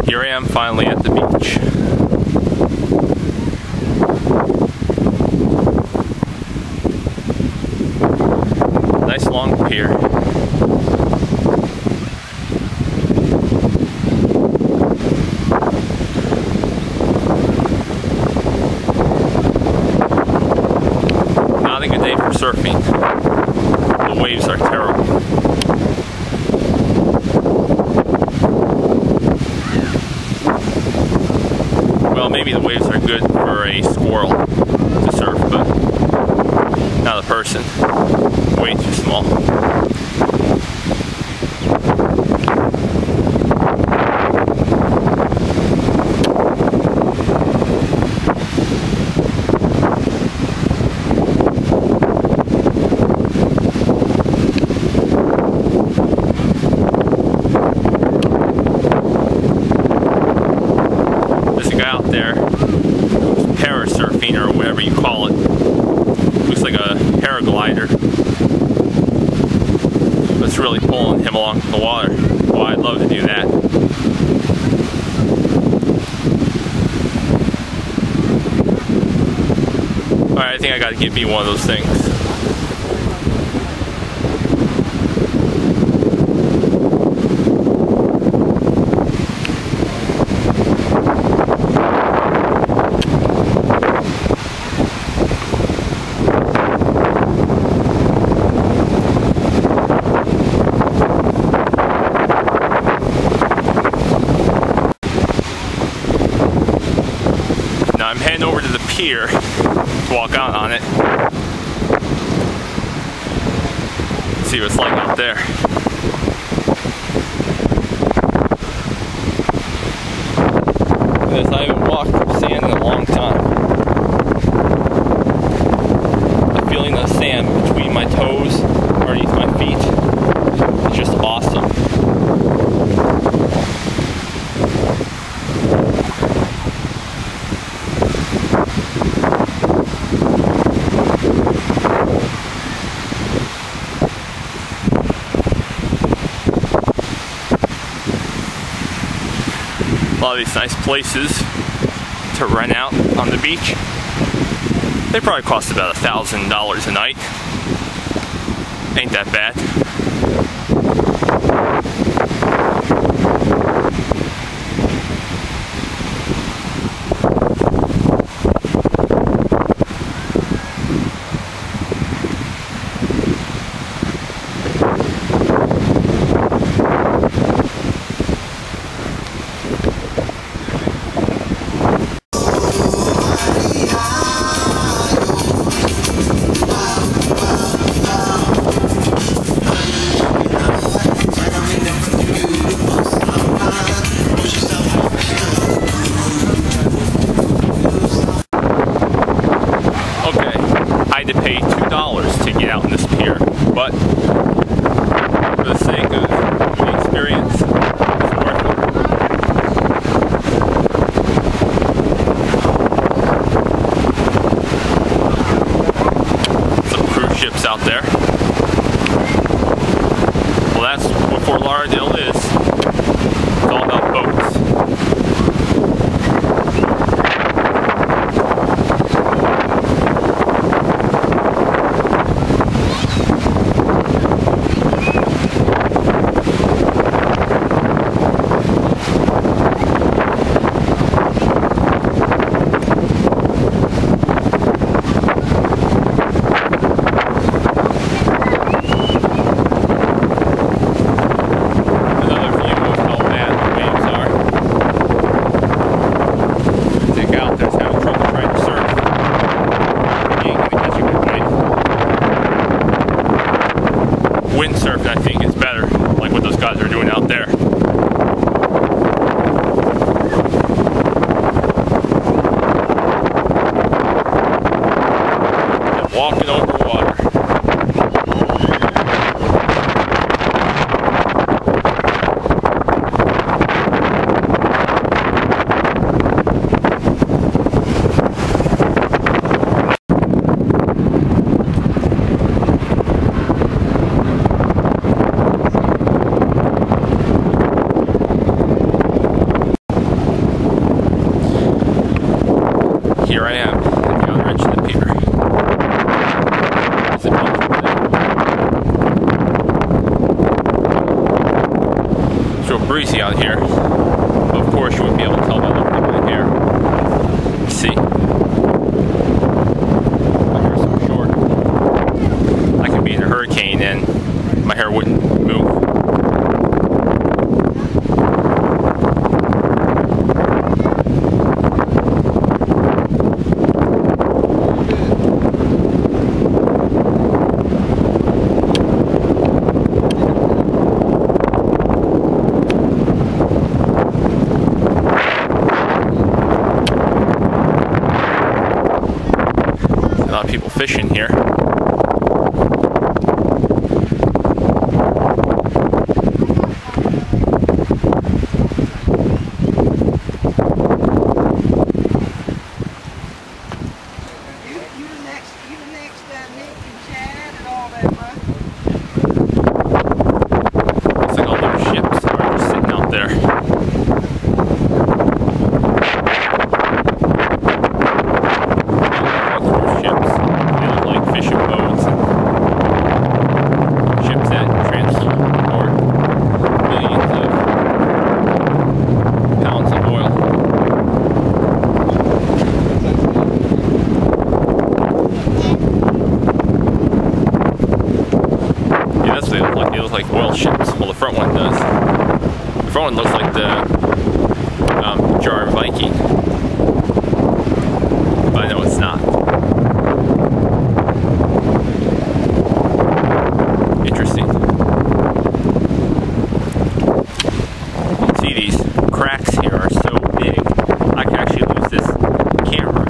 Here I am finally at the beach. Nice long pier. Not a good day for surfing. The waves are terrible. Well, maybe the waves are good for a squirrel to surf, but not a person. Way too small. Out there, parasurfing or whatever you call it. Looks like a paraglider. It's really pulling him along the water. Well, I'd love to do that. Alright, I think I gotta give me one of those things. I'm heading over to the pier to walk out on it. See what it's like out there. I haven't walked through sand in a long time. The feeling of sand between my toes, underneath my feet, is just awesome. A lot of these nice places to rent out on the beach. They probably cost about $1,000 a night. Ain't that bad. To pay $2 to get out in this pier, but for the sake of the experience, it's worth it. Some cruise ships out there. Well, that's what Fort Lauderdale is. It's all about boats. It's real breezy out here. Of course, you wouldn't be able to tell by looking at my hair. You see? My hair's so short. I could be in a hurricane and my hair wouldn't move. A lot of people fishing here. Looks like all those ships are just sitting out there. They look like oil ships. Well, the front one does. The front one looks like the Jar Viking, but I know it's not. Interesting. See, these cracks here are so big. I could actually lose this camera in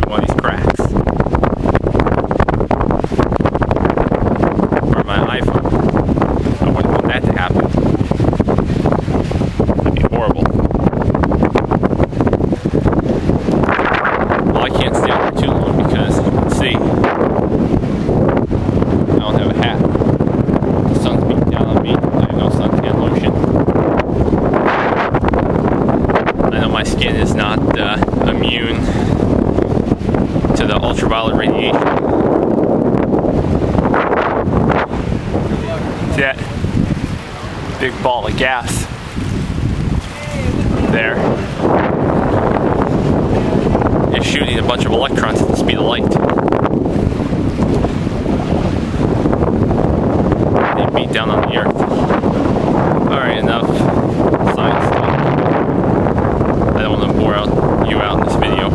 one of these cracks. Or my iPhone. I wouldn't want that to happen. That'd be horrible. Well, I can't stay out there too long because, you can see, I don't have a hat. The sun's beating down on me. I have no suntan lotion. I know my skin is not immune to the ultraviolet radiation. See that big ball of gas there? It's shooting a bunch of electrons at the speed of light. They beat down on the earth. Alright, enough science stuff. I don't want to bore you out in this video.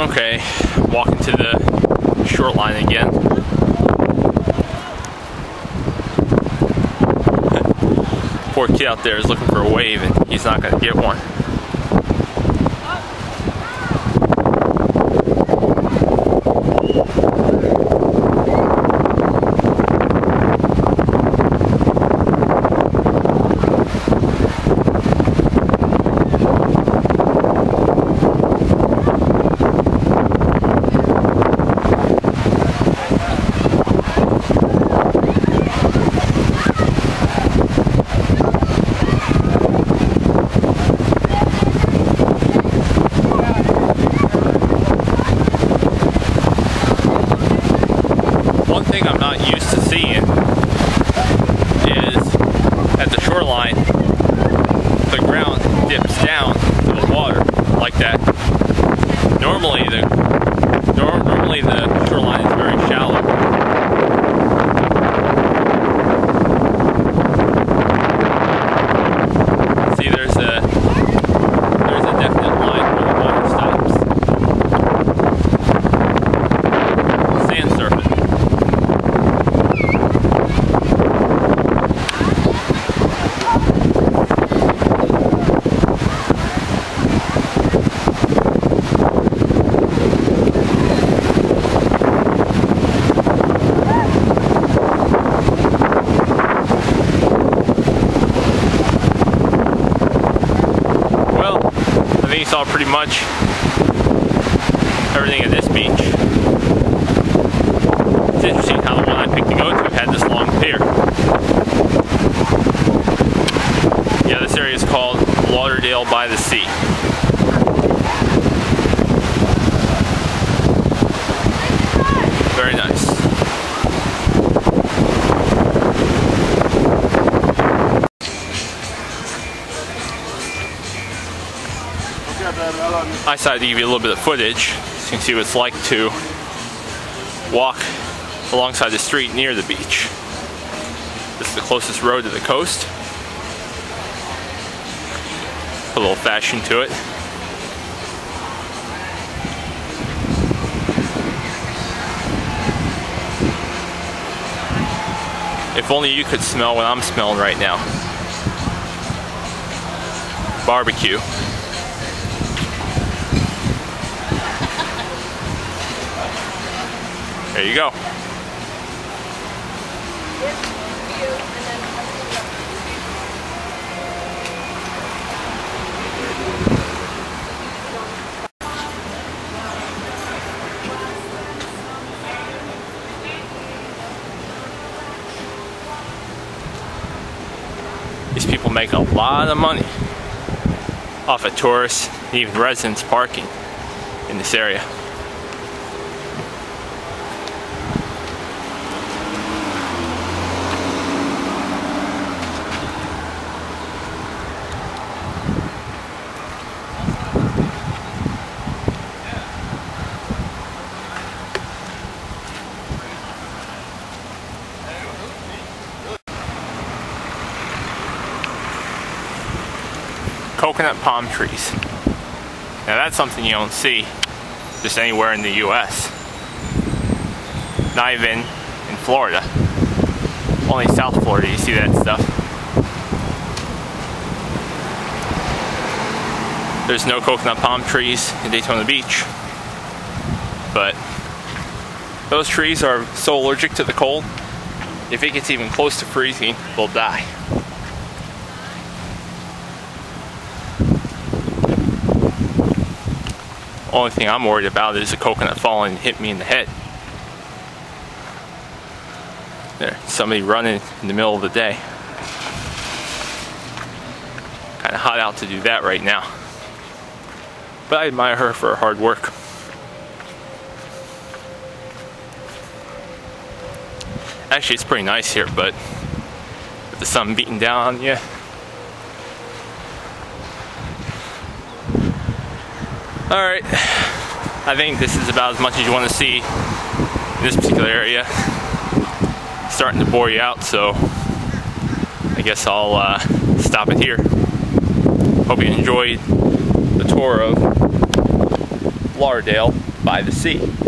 Okay, walking to the shoreline again. Poor kid out there is looking for a wave and he's not going to get one. One thing I'm not used to seeing is at the shoreline, the ground dips down to the water like that. Normally the shoreline is very shallow. See, there's a definite line where the water stops. Sand surface. I think you saw pretty much everything at this beach. It's interesting how the one I picked to go to had this long pier. Yeah, this area is called Lauderdale-By-The-Sea. I decided to give you a little bit of footage so you can see what it's like to walk alongside the street near the beach. This is the closest road to the coast. Put a little fashion to it. If only you could smell what I'm smelling right now. Barbecue. There you go. These people make a lot of money off of tourists and even residents parking in this area. Coconut palm trees. Now that's something you don't see just anywhere in the US. Not even in Florida. Only South Florida you see that stuff. There's no coconut palm trees in Daytona Beach. But those trees are so allergic to the cold, if it gets even close to freezing, they'll die. Only thing I'm worried about is a coconut falling and hit me in the head. There, somebody running in the middle of the day. Kind of hot out to do that right now. But I admire her for her hard work. Actually, it's pretty nice here, but with the sun beating down on you. Alright, I think this is about as much as you want to see in this particular area. It's starting to bore you out, so I guess I'll stop it here. Hope you enjoyed the tour of Lauderdale-By-The-Sea.